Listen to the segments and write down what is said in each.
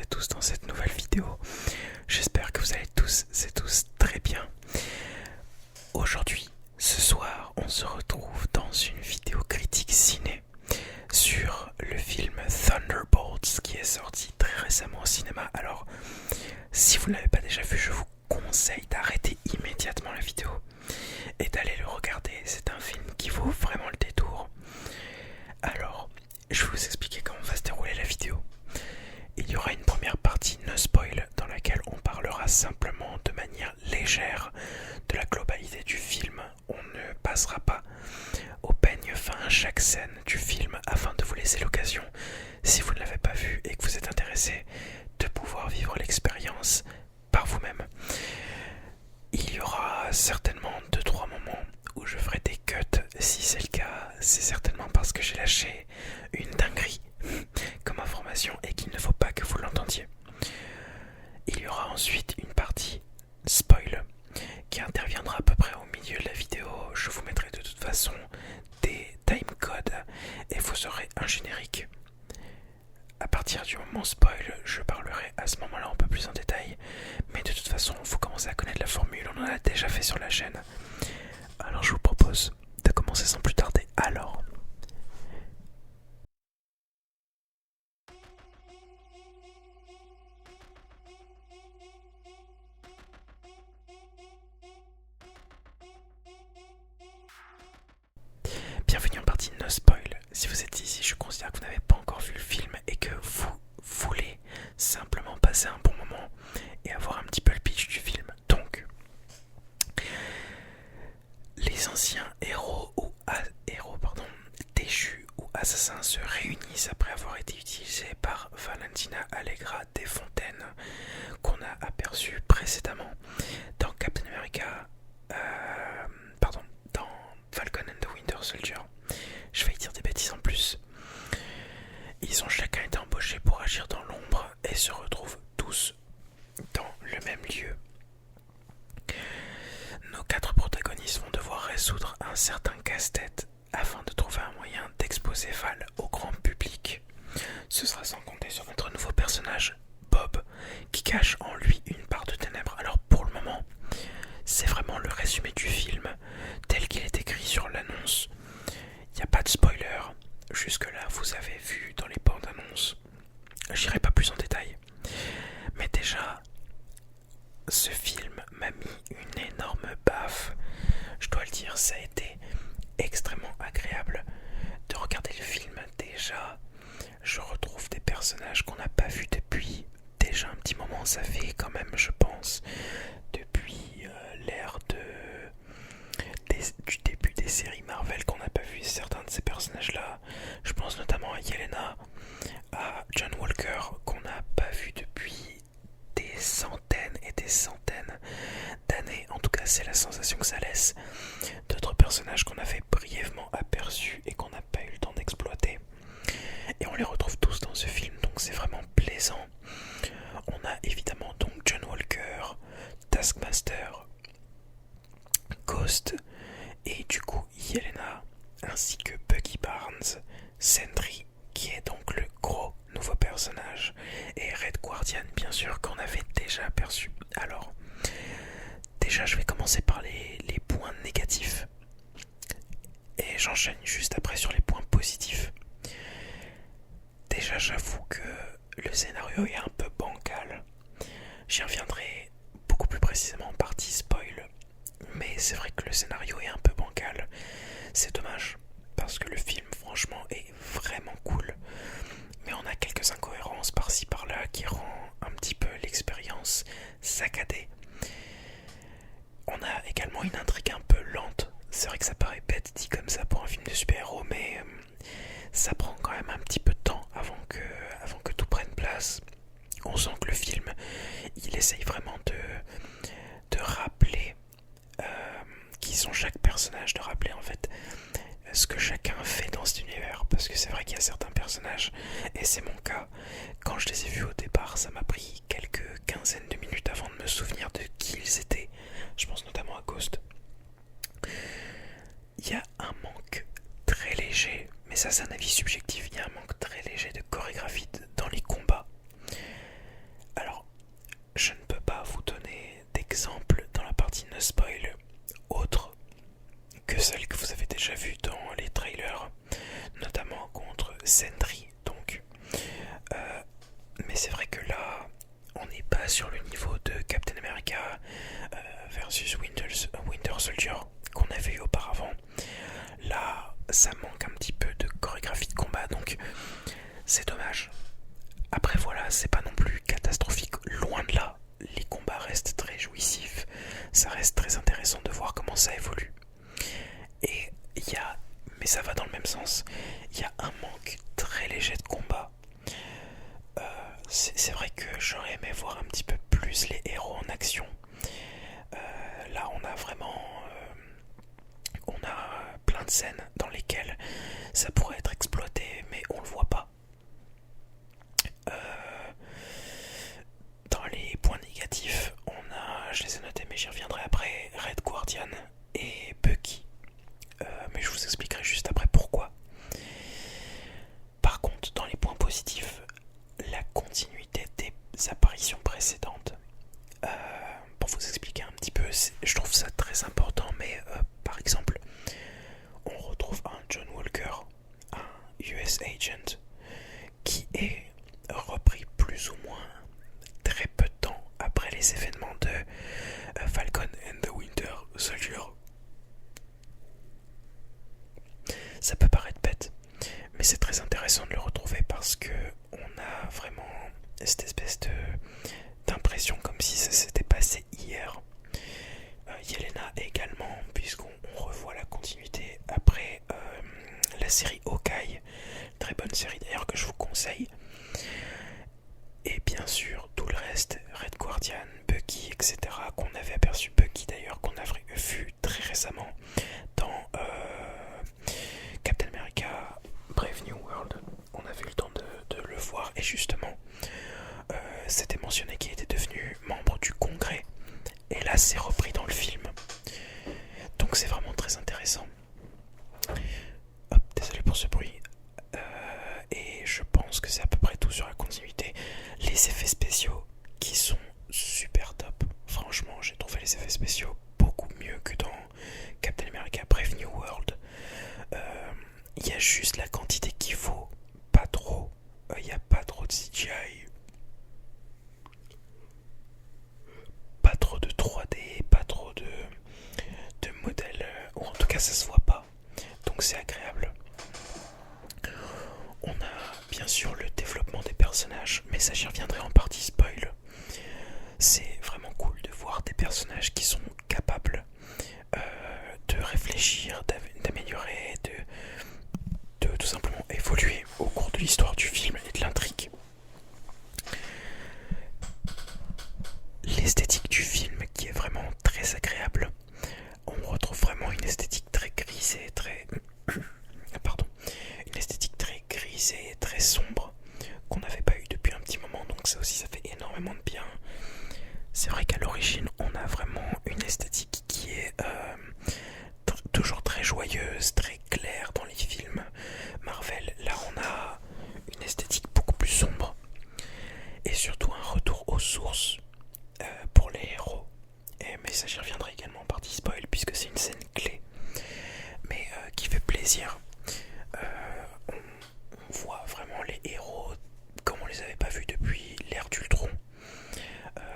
et tous dans cette nouvelle vidéo. J'espère que vous allez tous et tous très bien. Aujourd'hui, ce soir, on se retrouve dans une vidéo critique ciné sur le film Thunderbolts qui est sorti très récemment au cinéma. Alors, si vous ne l'avez pas déjà vu, je vous conseille d'arrêter immédiatement la vidéo et d'aller le regarder. C'est un film qui vaut vraiment le détour. Alors, je vais vous expliquer comment va se dérouler la vidéo. Il y aura une première partie no spoil dans laquelle on parlera simplement de manière légère de la globalité du film. On ne passera pas au peigne fin à chaque scène du film afin de vous laisser l'occasion, si vous ne l'avez pas vu et que vous êtes intéressé, de pouvoir vivre l'expérience par vous-même. Il y aura certainement 2-3 moments où je ferai des cuts. Si c'est le cas, c'est certainement parce que j'ai lâché une dinguerie comme information et qu'il ne faut pas que vous l'entendiez. Il y aura ensuite une partie spoil qui interviendra à peu près au milieu de la vidéo. Je vous mettrai de toute façon des timecodes et vous aurez un générique. À partir du moment spoil, je parlerai à ce moment-là un peu plus en détail, mais de toute façon, vous commencez à connaître la formule, on en a déjà fait sur la chaîne. Alors je vous propose de commencer sans plus tarder. Alors, bienvenue en partie no spoil. Si vous êtes ici, je considère que vous n'avez pas encore vu le film et que vous voulez simplement passer un bon moment et avoir un petit peu le pitch du film. Donc, les anciens déchus ou assassins se réunissent après avoir été utilisés par Valentina Allegra Desfontaines, qu'on a aperçu précédemment dans Captain America, dans Falcon and the Winter Soldier. Je vais dire des bêtises en plus. Ils ont chacun été embauchés pour agir dans l'ombre et se retrouvent tous dans le même lieu. Nos 4 protagonistes vont devoir résoudre un certain casse-tête afin de trouver un moyen d'exposer Val au grand public. Ce sera sans compter sur notre nouveau personnage, Bob, qui cache en lui une part de ténèbres. Alors pour le moment, c'est vraiment le résumé du film tel qu'il est écrit sur l'annonce. Il n'y a pas de spoiler. Jusque-là, vous avez vu dans les bandes annonces. J'irai pas plus en détail. Mais déjà, ce film m'a mis une énorme baffe. Je dois le dire, ça a été extrêmement agréable de regarder le film. Déjà, je retrouve des personnages qu'on n'a pas vus depuis déjà un petit moment. Ça fait quand même, je pense, depuis l'ère du début des séries Marvel qu'on n'a pas vu certains de ces personnages-là. Je pense notamment à Yelena, à John Walker, qu'on n'a pas vu depuis des centaines et des centaines d'années. En tout cas, c'est la sensation que ça laisse. D'autres personnages qu'on avait brièvement aperçus et qu'on n'a pas eu le temps d'exploiter. Et on les retrouve tous dans ce film, donc c'est vraiment plaisant. On a évidemment donc John Walker, Taskmaster, Ghost et du coup Yelena, ainsi que Bucky Barnes, Sentry, qui est donc le gros nouveau personnage, et Red Guardian, bien sûr, qu'on avait déjà aperçu. Alors, déjà, je vais commencer par les points négatifs, et j'enchaîne juste après sur les points positifs. Déjà, j'avoue que le scénario est un peu bancal. J'y reviendrai beaucoup plus précisément en partie spoil, mais c'est vrai que le scénario est un peu bancal. C'est dommage, parce que le film, franchement, est vraiment cool. Mais on a quelques incohérences par-ci par-là qui rend un petit peu l'expérience saccadée. On a également une intrigue un peu lente. C'est vrai que ça paraît bête dit comme ça pour un film de super-héros, mais ça prend quand même un petit peu de temps avant que tout prenne place. On sent que le film, il essaye vraiment de rappeler qui sont chaque personnage, de rappeler en fait ce que chacun fait dans cet univers, parce que c'est vrai qu'il y a certains personnages, et c'est mon cas, quand je les ai vus au départ, ça m'a pris quelques quinzaines de minutes avant de me souvenir de qui ils étaient. Je pense notamment à Ghost. Il y a un manque très léger, mais ça c'est un avis subjectif, il y a un manque très léger de chorégraphie dans les combats. c'est pas non plus catastrophique, loin de là. Les combats restent très jouissifs, ça reste très intéressant de voir comment ça évolue. Et il y a, mais ça va dans le même sens, il y a un manque très léger de combat. C'est vrai que j'aurais aimé voir un petit peu plus les héros en action. Là on a vraiment on a plein de scènes dans lesquelles ça pourrait être exploité, mais on le voit pas. Dans les points négatifs, on a, je les ai notés mais j'y reviendrai après, Red Guardian et Bucky. Mais je vous expliquerai juste après pourquoi. Par contre, dans les points positifs, la continuité des apparitions précédentes. Pour vous expliquer un petit peu, je trouve ça très important, mais par exemple, on retrouve un John Walker, un US Agent, qui est repris plus ou moins très peu de temps après les événements de Falcon and the Winter Soldier. Ça peut paraître bête, mais c'est très intéressant de le retrouver parce que on a vraiment cette espèce d'impression comme si ça s'était passé hier. Yelena également, puisqu'on revoit la continuité après la série Hawkeye, très bonne série d'ailleurs que je vous conseille. Et bien sûr tout le reste, Red Guardian, Bucky, etc. qu'on avait aperçu, Bucky d'ailleurs qu'on a vu très récemment dans Captain America Brave New World. On avait eu le temps de le voir et justement c'était mentionné qu'il était devenu membre du Congrès et là c'est repris dans le film, donc c'est vraiment très intéressant. Hop, désolé pour ce bruit. Et je pense que c'est à peu près tout sur la continuité. Les effets spéciaux qui sont super top, franchement j'ai trouvé les effets spéciaux beaucoup mieux que dans Captain America Brave New World. Il y a juste la quantité qu'il faut, pas trop. Il n'y a pas trop de CGI, pas trop de 3D, pas trop de modèles, ou en tout cas ça se voit pas, donc c'est agréable. On a bien sûr le développement des personnages, mais ça j'y reviendrai en partie spoil. C'est vraiment cool de voir des personnages qui sont capables de réfléchir, d'améliorer, de tout simplement évoluer au cours de l'histoire du film et de l'intrigue. L'esthétique du film qui est vraiment très agréable. On retrouve vraiment une esthétique très grisée, une esthétique très grisée, très sombre, qu'on n'avait pas eu depuis un petit moment, donc ça aussi ça fait énormément de bien. C'est vrai qu'à l'origine on a vraiment une esthétique qui est toujours très joyeuse, très claire dans les films Marvel. Là on a une esthétique beaucoup plus sombre et surtout un retour aux sources pour les héros. Mais ça j'y reviendrai également en partie spoil puisque c'est une scène clé, mais qui fait plaisir. On voit vraiment les héros comme on les avait pas vus depuis l'ère d'Ultron,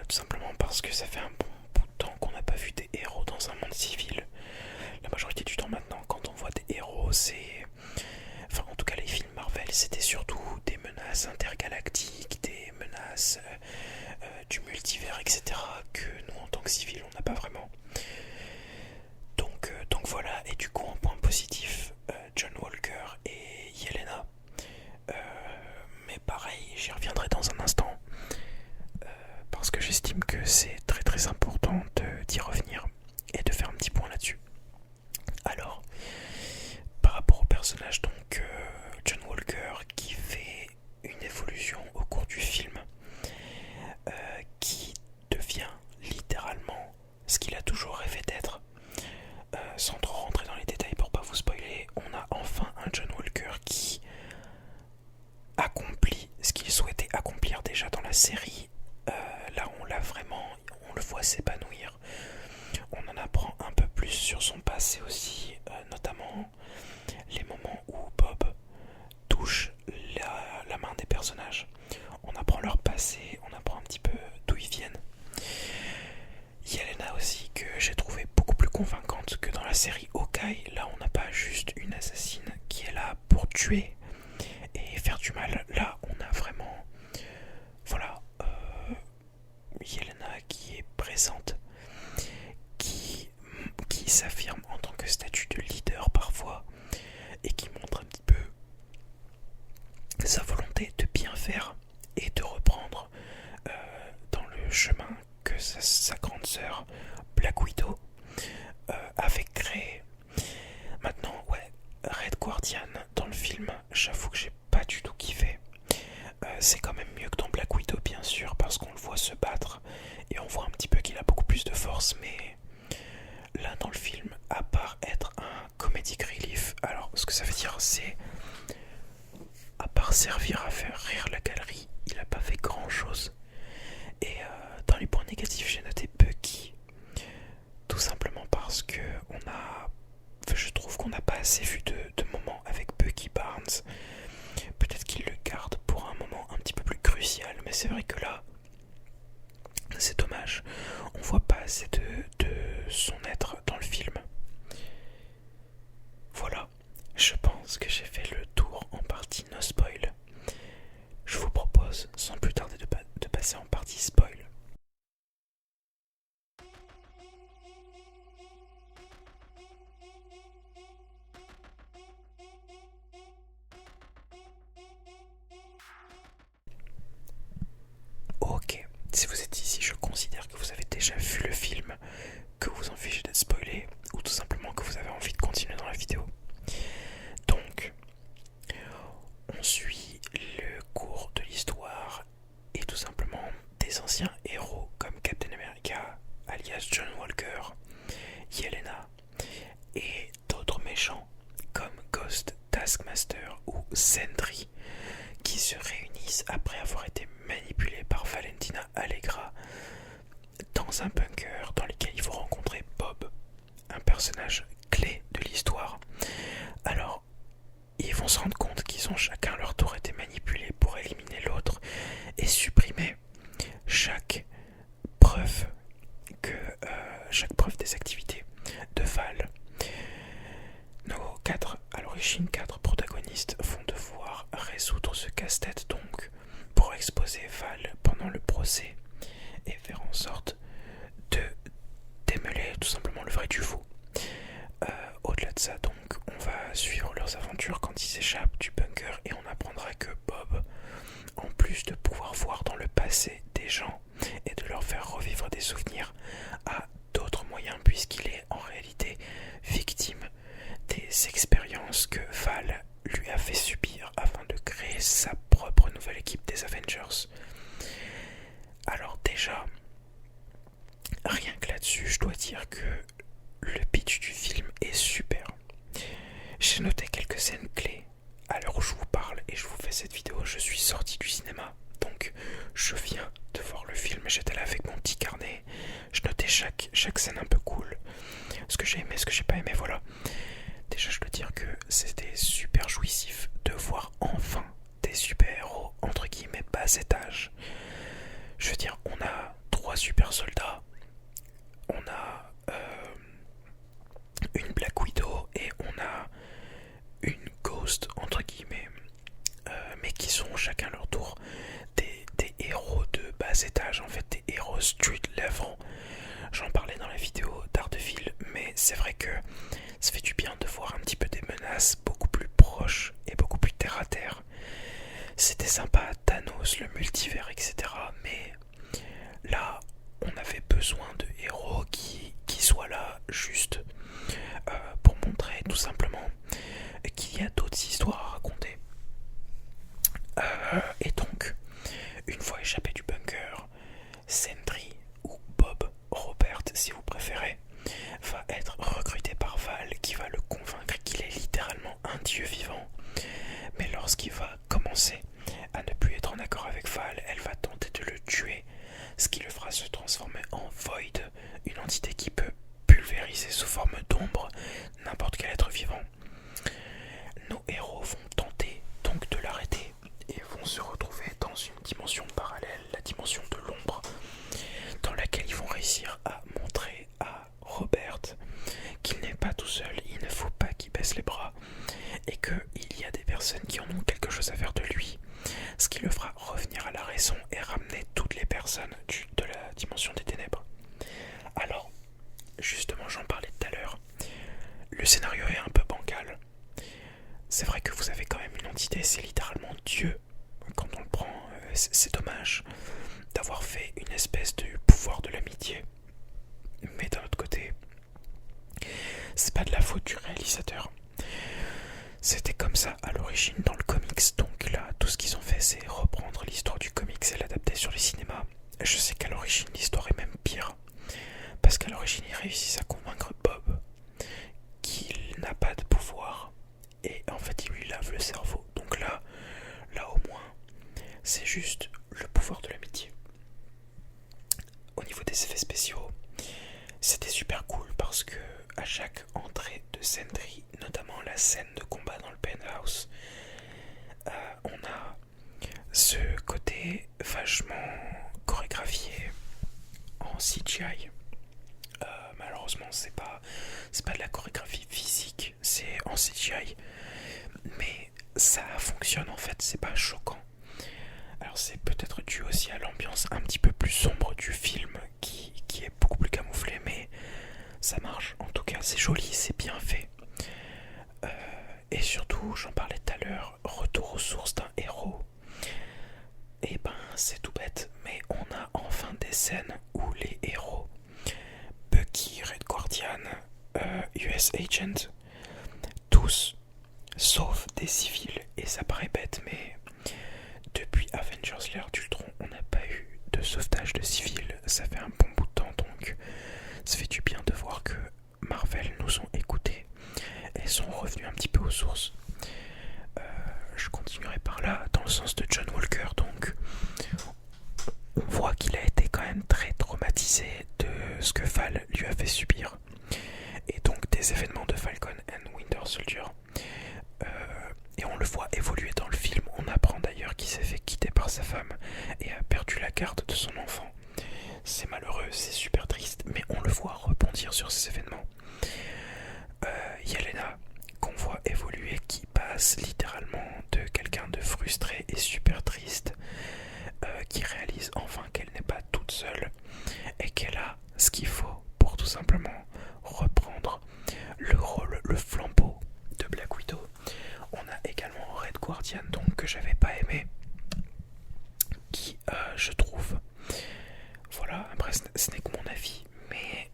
tout simplement parce que ça fait un bon bout de temps qu'on n'a pas vu des héros dans un monde civil. La majorité du temps maintenant quand on voit des héros, c'est... Enfin en tout cas les films Marvel c'était surtout des menaces intergalactiques, des menaces du multivers, etc. que nous en tant que civils on n'a pas vraiment. Donc voilà, et du coup en point positif, John Walker et Yelena. Mais pareil, j'y reviendrai dans un instant, parce que j'estime que c'est très très important d'y revenir et de faire un petit point là-dessus. Alors, par rapport au personnage, donc John Walker qui fait une évolution au cours du film, qui devient littéralement ce qu'il a toujours rêvé d'être. Sans trop rentrer dans les détails pour pas vous spoiler, on a enfin un John Walker qui accomplit ce qu'il souhaitait accomplir déjà dans la série. Là on l'a vraiment, on le voit s'épanouir. On en apprend un peu plus sur son passé aussi, notamment les moments où Bob touche la main des personnages. On apprend leur passé, on apprend un petit peu d'où ils viennent. Yelena aussi, que j'ai trouvé beaucoup plus convaincante que dans la série Hawkeye. Là on n'a pas juste une assassine qui est là pour tuer et faire du mal. Là on a vraiment crucial, mais c'est vrai que là, c'est dommage. On voit pas assez de son être dans le film. Voilà, je pense que j'ai fait le tour en partie no spoil. Je vous propose sans plus tarder de passer en partie spoil. Ok, si vous êtes ici, je considère que vous avez déjà vu le film, que vous en fichez d'être spoilé, ou tout simplement que vous avez envie de continuer dans la vidéo. Donc, on suit le cours de l'histoire et tout simplement des anciens héros comme Captain America, alias John Walker, Yelena, et d'autres méchants comme Ghost, Taskmaster ou Sentry, qui se réunissent après avoir été manipulés par Valentina Allegra dans un bunker dans lequel ils vont rencontrer Bob, un personnage clé de l'histoire. Alors, ils vont se rendre compte qu'ils ont chacun leur tour été manipulés pour éliminer l'autre et supprimer chaque preuve des activités de Val. Nos à l'origine quatre protagonistes vont devoir résoudre ce casse-tête donc pour exposer Val pendant le procès et faire en sorte de démêler tout simplement le vrai du faux. Au-delà de ça donc, on va suivre leurs aventures quand ils s'échappent du bunker et on apprendra que Bob, en plus de pouvoir voir dans le passé des gens et de leur faire revivre des souvenirs, a d'autres moyens puisqu'il est en réalité victime des expériences que Val lui a fait subir afin de créer sa propre nouvelle équipe des Avengers. Alors déjà, rien que là-dessus, je dois dire que le pitch du film est super. J'ai noté quelques scènes clés. À l'heure où je vous parle et je vous fais cette vidéo, je suis sorti du cinéma. Donc je viens de voir le film, j'étais là avec mon petit carnet. Je notais chaque scène un peu cool. Ce que j'ai aimé, ce que j'ai pas aimé, voilà. Déjà je dois dire que c'était super jouissif de voir enfin des super-héros entre guillemets bas étage. Je veux dire, on a 3 super soldats, on a une Black Widow et on a une Ghost entre guillemets, mais qui sont chacun leur tour des héros de bas étage, en fait des héros street level. J'en parlais dans la vidéo d'Ardeville, mais c'est vrai que ça fait du bien de voir un petit peu des menaces beaucoup plus proches et beaucoup plus terre à terre. C'était sympa, Thanos, le multivers, etc. Mais là, on avait besoin de héros qui soient là juste pour montrer tout simplement qu'il y a d'autres histoires à raconter. Et donc, une fois échappé du bunker, Sentry ou Bob Robert, si vous préférez, va être recruté par Val qui va le convaincre qu'il est littéralement un dieu vivant. Mais lorsqu'il va commencer à ne plus être en accord avec Val, elle va tenter de le tuer, ce qui le fera se transformer en Void, une entité qui peut pulvériser sous forme d'ombre n'importe quel être vivant. Nos héros vont tenter donc de l'arrêter et vont se retrouver dans une dimension parallèle, la dimension de l'ombre, dans laquelle ils vont réussir à montrer à Robert qu'il n'est pas tout seul, il ne faut pas qu'il baisse les bras et qu'il y a des personnes qui en ont quelque chose à faire de lui, ce qui le fera revenir à la raison et ramener toutes les personnes de la dimension des ténèbres. Alors, justement, j'en parlais tout à l'heure, le scénario est un peu bancal. C'est vrai que vous avez quand même une entité, c'est littéralement Dieu. Quand on le prend, c'est dommage d'avoir fait une espèce de pouvoir de l'amitié. Mais d'un autre côté, c'est pas de la faute du réalisateur. C'était comme ça à l'origine dans le comics, donc là, tout ce qu'ils ont fait, c'est reprendre l'histoire du comics et l'adapter sur les cinémas. Je sais qu'à l'origine, l'histoire est même pire, parce qu'à l'origine, ils réussissent à convaincre Bob qu'il n'a pas de pouvoir, et en fait, il lui lave le cerveau. Donc là au moins, c'est juste le pouvoir de l'amitié. Au niveau des effets spéciaux, c'était super cool parce que à chaque entrée de Sentry, notamment la scène de combat dans le penthouse, on a ce côté vachement chorégraphié en CGI. Malheureusement, c'est pas de la chorégraphie physique, c'est en CGI. Mais ça fonctionne en fait, c'est pas choquant. Alors c'est peut-être dû aussi à l'ambiance un petit peu plus sombre du film qui est beaucoup plus camouflé, mais ça marche. En tout cas, c'est joli, c'est bien fait. Et surtout, j'en parlais tout à l'heure, retour aux sources d'un héros. Et ben, c'est tout bête, mais on a enfin des scènes où les héros, Bucky, Red Guardian, US Agent, tous sauf des civils. Et ça paraît bête, mais depuis Avengers l'ère d'Ultron, on n'a pas eu de sauvetage de civils. Ça fait un bon bout de temps, donc ça fait du bien de voir que Marvel nous ont écoutés et sont revenus un petit peu aux sources. Je continuerai par là, dans le sens de John Walker, donc on voit qu'il a été quand même très traumatisé de ce que Val lui a fait subir, et donc des événements de Falcon and Winter Soldier. Et on le voit évoluer dans le film. On apprend d'ailleurs qu'il s'est fait quitter par sa femme et a perdu la garde de son enfant. C'est malheureux, c'est super triste, mais on le voit rebondir sur ces événements. Yelena, qu'on voit évoluer, qui passe littéralement de quelqu'un de frustré et super triste, qui réalise enfin qu'elle n'est pas toute seule et qu'elle a ce qu'il faut pour tout simplement reprendre le rôle, le flambeau de Black Widow. On a également Red Guardian, donc que j'avais pas aimé, qui je trouve, voilà, après ce n'est que mon avis, mais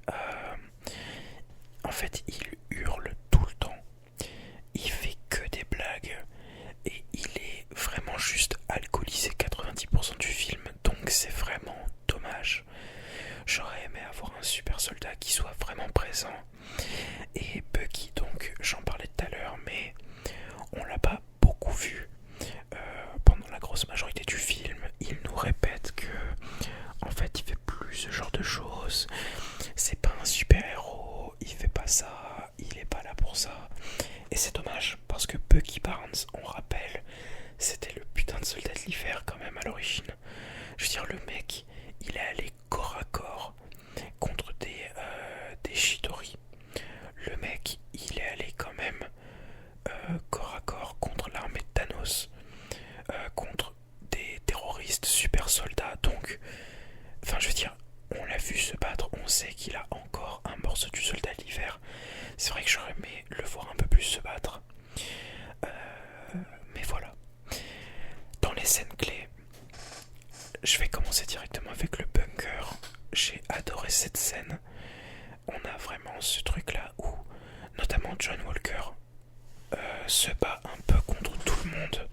en fait il hurle tout le temps, il fait que des blagues et il est vraiment juste alcoolisé 90% du film, donc c'est vraiment dommage. J'aurais aimé avoir un super soldat qui soit vraiment présent. Et Bucky, donc j'en parlais tout à l'heure, mais on l'a pas beaucoup vu pendant la grosse majorité du film. Il nous répète que en fait il fait plus ce genre de choses, c'est pas un super héros, il fait pas ça, il est pas là pour ça. Et c'est dommage parce que Bucky Barnes, on rappelle, c'était le putain de soldat de l'hiver quand même à l'origine. Je veux dire, le mec il est allé corps à corps contre des Chitauri. Le mec il est allé quand même corps à corps contre l'armée de Thanos, contre des terroristes super soldats. Donc, enfin je veux dire, on l'a vu se battre, on sait qu'il a encore un morceau du soldat de l'hiver. C'est vrai que j'aurais aimé le voir un peu plus se battre, mais voilà. Dans les scènes clés, je vais commencer directement avec le bunker. J'ai adoré cette scène. On a vraiment ce truc là où notamment John Walker se bat un peu contre tout le monde,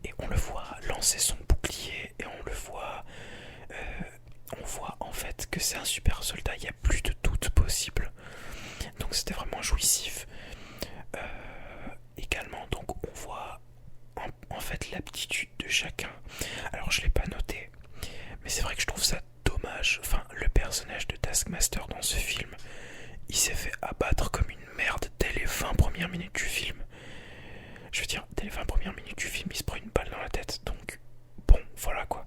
et on le voit lancer son bouclier, et on voit en fait que c'est un super soldat, il n'y a plus de doute possible, donc c'était vraiment jouissif. Également, donc on voit en fait l'aptitude de chacun. Alors je l'ai pas noté, mais c'est vrai que je trouve ça dommage. Enfin, le personnage de Taskmaster dans ce film, il s'est fait abattre comme une merde dès les 20 premières minutes du film. Je veux dire, dès les 20 premières minutes du film, il se prend une balle dans la tête. Donc, bon, voilà quoi.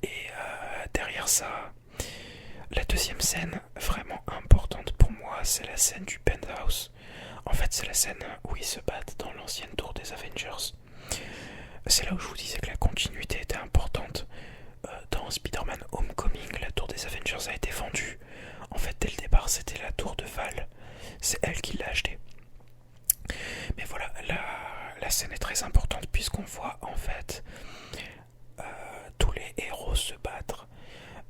Et derrière ça, la deuxième scène vraiment importante pour moi, c'est la scène du penthouse. En fait, c'est la scène où ils se battent dans l'ancienne tour des Avengers. C'est là où je vous disais que la continuité était importante. Dans Spider-Man Homecoming, la tour des Avengers a été vendue. En fait, dès le départ, c'était la tour de Val. C'est elle qui l'a achetée. Mais voilà, la scène est très importante puisqu'on voit en fait tous les héros se battre.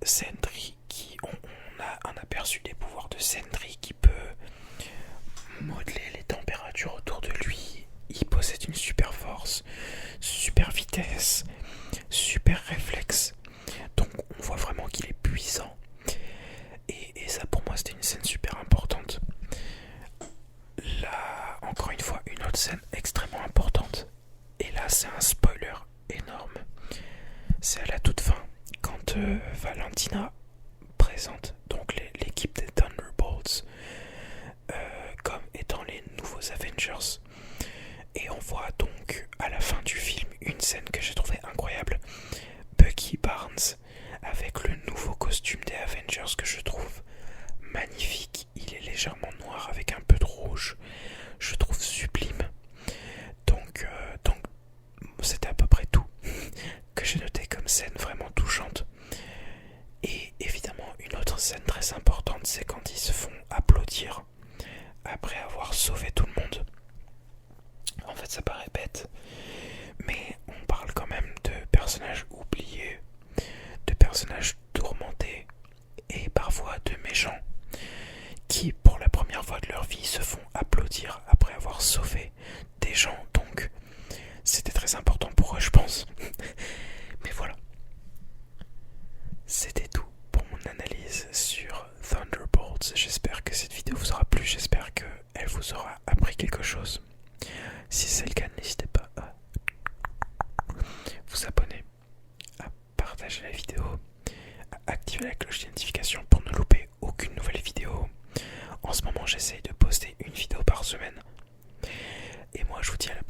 Sentry, on a un aperçu des pouvoirs de Sentry qui peut modeler les températures autour de lui. Il possède une super force, super vitesse, super réflexe. Donc on voit vraiment qu'il est puissant. Et ça pour moi c'était une scène super importante. Là, encore une fois, une autre scène extrêmement importante. Et là c'est un spoiler énorme. C'est à la toute fin, quand Valentina présente donc l'équipe des Thunderbolts comme étant les nouveaux Avengers. Et on voit donc à la fin du film une scène que j'ai trouvée incroyable. expérience que je trouve magnifique. Il est légèrement noir avec un peu de rouge. Je trouve sublime. Donc c'était à peu près tout que j'ai noté comme scène vraiment touchante. Et évidemment, une autre scène très importante, c'est quand ils se font applaudir après avoir sauvé tout le monde. En fait, ça paraît bête, mais on parle quand même de personnages oubliés, de personnages tourmentés et parfois de méchants qui, pour la première fois de leur vie, se font applaudir après avoir sauvé des gens. Donc, c'était très important pour eux, je pense. Mais voilà. C'était tout pour mon analyse sur Thunderbolts. J'espère que cette vidéo vous aura plu, j'espère qu'elle vous aura appris quelque chose. Si c'est le cas, n'hésitez pas à vous abonner, à partager la vidéo, à activer la cloche de notification pour ne louper aucune nouvelle vidéo. En ce moment, j'essaye de poster une vidéo par semaine. Et moi, je vous dis à la